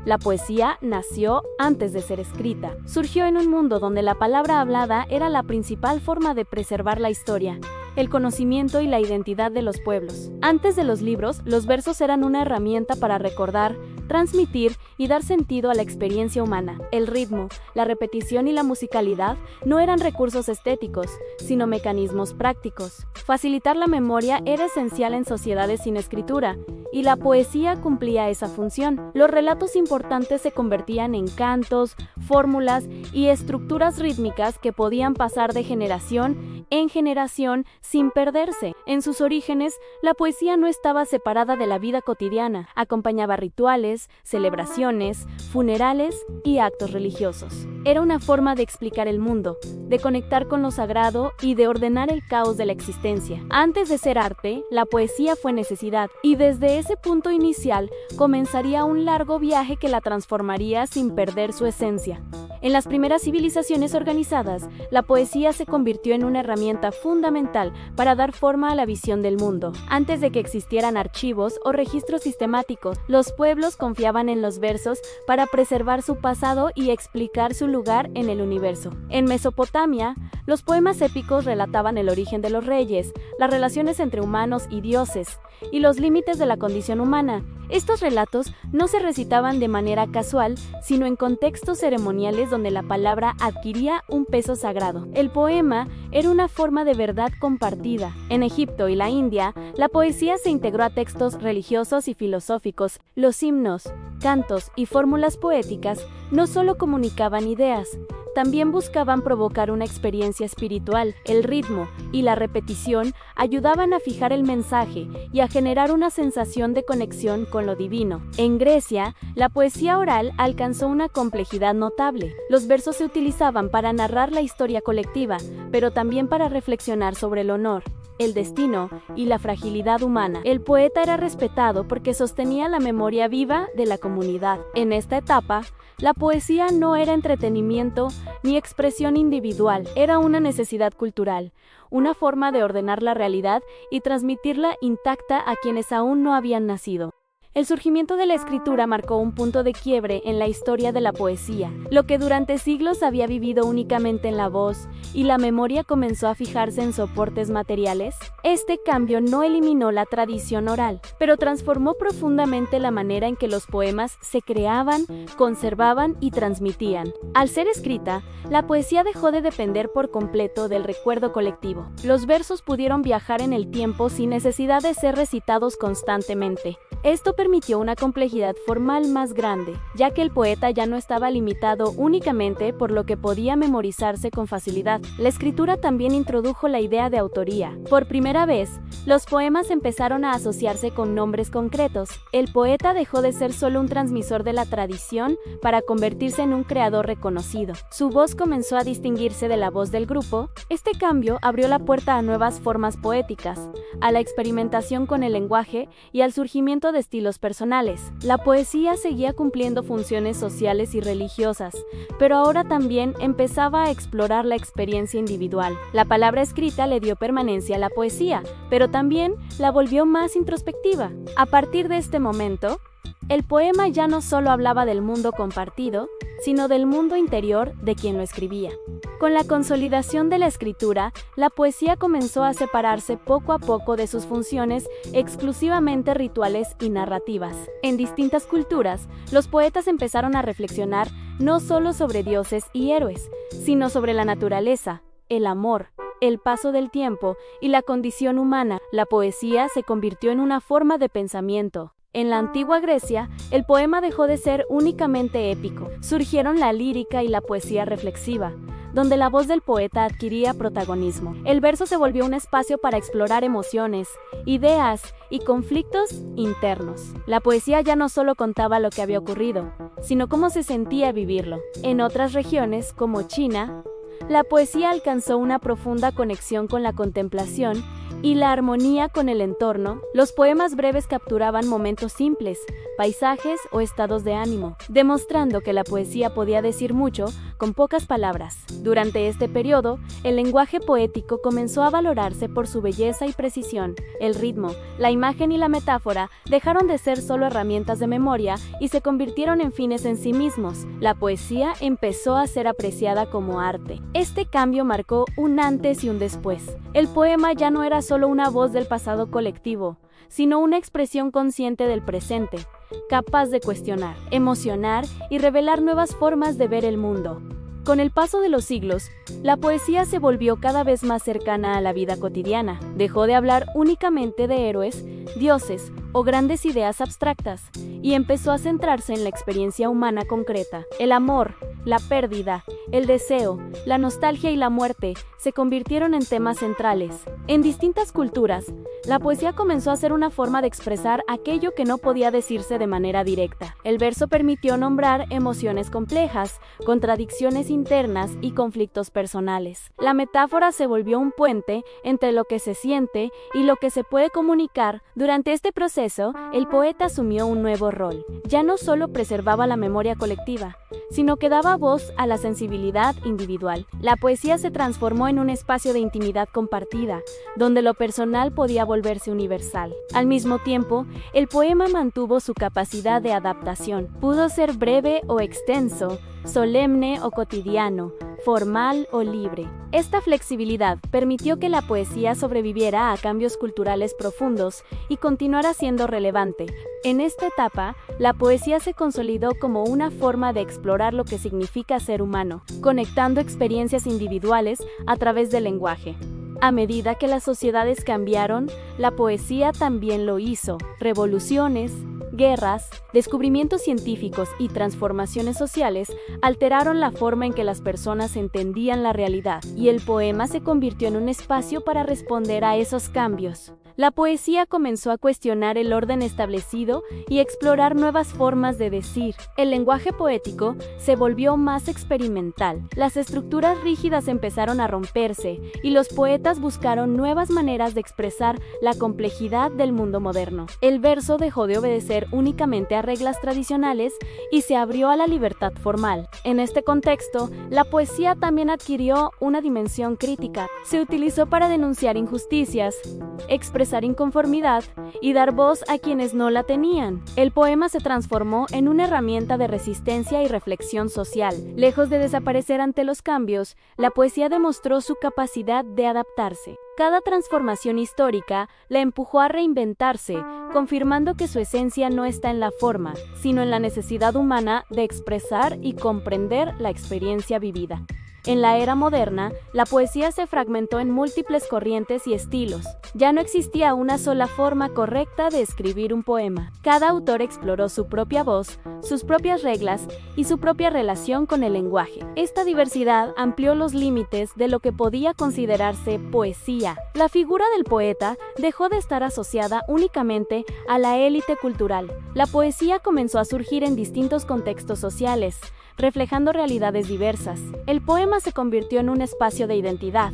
La poesía nació antes de ser escrita. Surgió en un mundo donde la palabra hablada era la principal forma de preservar la historia, el conocimiento y la identidad de los pueblos. Antes de los libros, los versos eran una herramienta para recordar, transmitir y dar sentido a la experiencia humana. El ritmo, la repetición y la musicalidad no eran recursos estéticos, sino mecanismos prácticos. Facilitar la memoria era esencial en sociedades sin escritura, y la poesía cumplía esa función. Los relatos importantes se convertían en cantos, fórmulas y estructuras rítmicas que podían pasar de generación en generación sin perderse. En sus orígenes, la poesía no estaba separada de la vida cotidiana, acompañaba rituales, celebraciones, funerales y actos religiosos. Era una forma de explicar el mundo, de conectar con lo sagrado y de ordenar el caos de la existencia. Antes de ser arte, la poesía fue necesidad, y desde ese punto inicial comenzaría un largo viaje que la transformaría sin perder su esencia. En las primeras civilizaciones organizadas, la poesía se convirtió en una herramienta fundamental para dar forma a la visión del mundo. Antes de que existieran archivos o registros sistemáticos, los pueblos confiaban en los versos para preservar su pasado y explicar su lugar en el universo. En Mesopotamia, los poemas épicos relataban el origen de los reyes, las relaciones entre humanos y dioses, y los límites de la condición humana. Estos relatos no se recitaban de manera casual, sino en contextos ceremoniales donde la palabra adquiría un peso sagrado. El poema era una forma de verdad compartida. En Egipto y la India, la poesía se integró a textos religiosos y filosóficos. Los himnos, cantos y fórmulas poéticas no solo comunicaban ideas, también buscaban provocar una experiencia espiritual. El ritmo y la repetición ayudaban a fijar el mensaje y a generar una sensación de conexión con lo divino. En Grecia, la poesía oral alcanzó una complejidad notable. Los versos se utilizaban para narrar la historia colectiva, pero también para reflexionar sobre el honor, el destino y la fragilidad humana. El poeta era respetado porque sostenía la memoria viva de la comunidad. En esta etapa, la poesía no era entretenimiento ni expresión individual, era una necesidad cultural, una forma de ordenar la realidad y transmitirla intacta a quienes aún no habían nacido. El surgimiento de la escritura marcó un punto de quiebre en la historia de la poesía. Lo que durante siglos había vivido únicamente en la voz y la memoria comenzó a fijarse en soportes materiales. Este cambio no eliminó la tradición oral, pero transformó profundamente la manera en que los poemas se creaban, conservaban y transmitían. Al ser escrita, la poesía dejó de depender por completo del recuerdo colectivo. Los versos pudieron viajar en el tiempo sin necesidad de ser recitados constantemente. Esto permitió una complejidad formal más grande, ya que el poeta ya no estaba limitado únicamente por lo que podía memorizarse con facilidad. La escritura también introdujo la idea de autoría. Por primera vez, los poemas empezaron a asociarse con nombres concretos. El poeta dejó de ser solo un transmisor de la tradición para convertirse en un creador reconocido. Su voz comenzó a distinguirse de la voz del grupo. Este cambio abrió la puerta a nuevas formas poéticas, a la experimentación con el lenguaje y al surgimiento de estilos personales. La poesía seguía cumpliendo funciones sociales y religiosas, pero ahora también empezaba a explorar la experiencia individual. La palabra escrita le dio permanencia a la poesía, pero también la volvió más introspectiva. A partir de este momento, el poema ya no solo hablaba del mundo compartido, sino del mundo interior de quien lo escribía. Con la consolidación de la escritura, la poesía comenzó a separarse poco a poco de sus funciones exclusivamente rituales y narrativas. En distintas culturas, los poetas empezaron a reflexionar no solo sobre dioses y héroes, sino sobre la naturaleza, el amor, el paso del tiempo y la condición humana. La poesía se convirtió en una forma de pensamiento. En la antigua Grecia, el poema dejó de ser únicamente épico. Surgieron la lírica y la poesía reflexiva, donde la voz del poeta adquiría protagonismo. El verso se volvió un espacio para explorar emociones, ideas y conflictos internos. La poesía ya no solo contaba lo que había ocurrido, sino cómo se sentía vivirlo. En otras regiones, como China, la poesía alcanzó una profunda conexión con la contemplación y la armonía con el entorno, los poemas breves capturaban momentos simples, paisajes o estados de ánimo, demostrando que la poesía podía decir mucho con pocas palabras. Durante este periodo, el lenguaje poético comenzó a valorarse por su belleza y precisión. El ritmo, la imagen y la metáfora dejaron de ser solo herramientas de memoria y se convirtieron en fines en sí mismos. La poesía empezó a ser apreciada como arte. Este cambio marcó un antes y un después. El poema ya no era solo una voz del pasado colectivo, sino una expresión consciente del presente, capaz de cuestionar, emocionar y revelar nuevas formas de ver el mundo. Con el paso de los siglos, la poesía se volvió cada vez más cercana a la vida cotidiana. Dejó de hablar únicamente de héroes, dioses o grandes ideas abstractas, y empezó a centrarse en la experiencia humana concreta. El amor, la pérdida, el deseo, la nostalgia y la muerte se convirtieron en temas centrales. En distintas culturas, la poesía comenzó a ser una forma de expresar aquello que no podía decirse de manera directa. El verso permitió nombrar emociones complejas, contradicciones internas y conflictos personales. La metáfora se volvió un puente entre lo que se siente y lo que se puede comunicar. Durante este proceso, el poeta asumió un nuevo rol. Ya no solo preservaba la memoria colectiva, sino que daba voz a la sensibilidad individual. La poesía se transformó en un espacio de intimidad compartida, donde lo personal podía volverse universal. Al mismo tiempo, el poema mantuvo su capacidad de adaptación. Pudo ser breve o extenso, solemne o cotidiano, formal o libre. Esta flexibilidad permitió que la poesía sobreviviera a cambios culturales profundos y continuara siendo relevante. En esta etapa, la poesía se consolidó como una forma de explorar lo que significa ser humano, conectando experiencias individuales a través del lenguaje. A medida que las sociedades cambiaron, la poesía también lo hizo. Revoluciones, guerras, descubrimientos científicos y transformaciones sociales alteraron la forma en que las personas entendían la realidad, y el poema se convirtió en un espacio para responder a esos cambios. La poesía comenzó a cuestionar el orden establecido y explorar nuevas formas de decir. El lenguaje poético se volvió más experimental. Las estructuras rígidas empezaron a romperse y los poetas buscaron nuevas maneras de expresar la complejidad del mundo moderno. El verso dejó de obedecer únicamente a reglas tradicionales y se abrió a la libertad formal. En este contexto, la poesía también adquirió una dimensión crítica. Se utilizó para denunciar injusticias, expresar inconformidad y dar voz a quienes no la tenían. El poema se transformó en una herramienta de resistencia y reflexión social. Lejos de desaparecer ante los cambios, la poesía demostró su capacidad de adaptarse. Cada transformación histórica la empujó a reinventarse, confirmando que su esencia no está en la forma, sino en la necesidad humana de expresar y comprender la experiencia vivida. En la era moderna, la poesía se fragmentó en múltiples corrientes y estilos. Ya no existía una sola forma correcta de escribir un poema. Cada autor exploró su propia voz, sus propias reglas y su propia relación con el lenguaje. Esta diversidad amplió los límites de lo que podía considerarse poesía. La figura del poeta dejó de estar asociada únicamente a la élite cultural. La poesía comenzó a surgir en distintos contextos sociales, reflejando realidades diversas. El poema se convirtió en un espacio de identidad,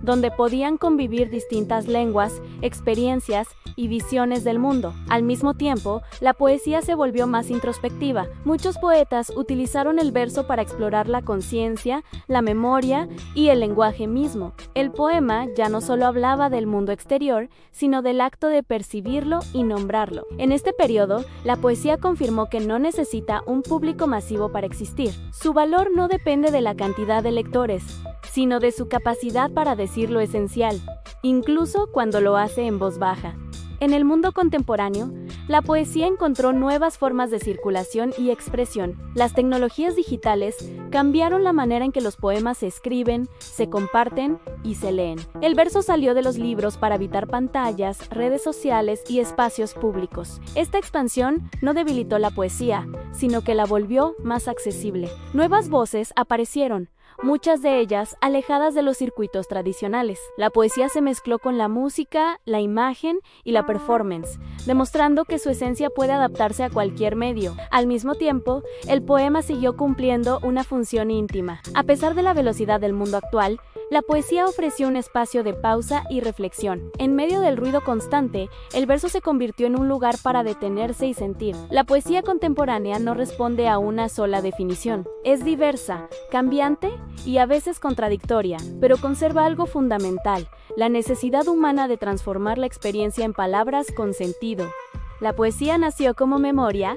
donde podían convivir distintas lenguas, experiencias y visiones del mundo. Al mismo tiempo, la poesía se volvió más introspectiva. Muchos poetas utilizaron el verso para explorar la conciencia, la memoria y el lenguaje mismo. El poema ya no solo hablaba del mundo exterior, sino del acto de percibirlo y nombrarlo. En este periodo, la poesía confirmó que no necesita un público masivo para existir. Su valor no depende de la cantidad de lectores, sino de su capacidad para decir lo esencial, incluso cuando lo hace en voz baja. En el mundo contemporáneo, la poesía encontró nuevas formas de circulación y expresión. Las tecnologías digitales cambiaron la manera en que los poemas se escriben, se comparten y se leen. El verso salió de los libros para habitar pantallas, redes sociales y espacios públicos. Esta expansión no debilitó la poesía, sino que la volvió más accesible. Nuevas voces aparecieron, muchas de ellas alejadas de los circuitos tradicionales. La poesía se mezcló con la música, la imagen y la performance, demostrando que su esencia puede adaptarse a cualquier medio. Al mismo tiempo, el poema siguió cumpliendo una función íntima. A pesar de la velocidad del mundo actual, La poesía ofreció un espacio de pausa y reflexión. En medio del ruido constante, el verso se convirtió en un lugar para detenerse y sentir. La poesía contemporánea no responde a una sola definición. Es diversa, cambiante y a veces contradictoria, pero conserva algo fundamental: la necesidad humana de transformar la experiencia en palabras con sentido. La poesía nació como memoria,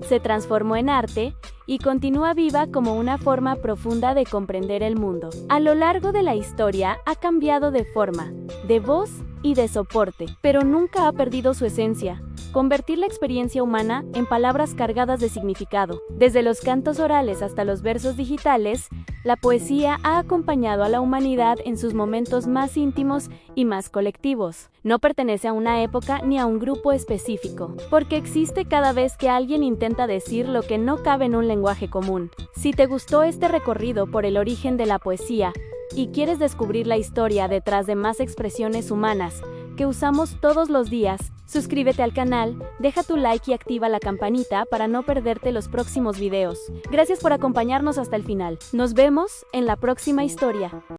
se transformó en arte y continúa viva como una forma profunda de comprender el mundo. A lo largo de la historia ha cambiado de forma, de voz y de soporte, pero nunca ha perdido su esencia: convertir la experiencia humana en palabras cargadas de significado. Desde los cantos orales hasta los versos digitales, la poesía ha acompañado a la humanidad en sus momentos más íntimos y más colectivos. No pertenece a una época ni a un grupo específico, porque existe cada vez que alguien intenta decir lo que no cabe en un lenguaje común. Si te gustó este recorrido por el origen de la poesía y quieres descubrir la historia detrás de más expresiones humanas que usamos todos los días, suscríbete al canal, deja tu like y activa la campanita para no perderte los próximos videos. Gracias por acompañarnos hasta el final. Nos vemos en la próxima historia.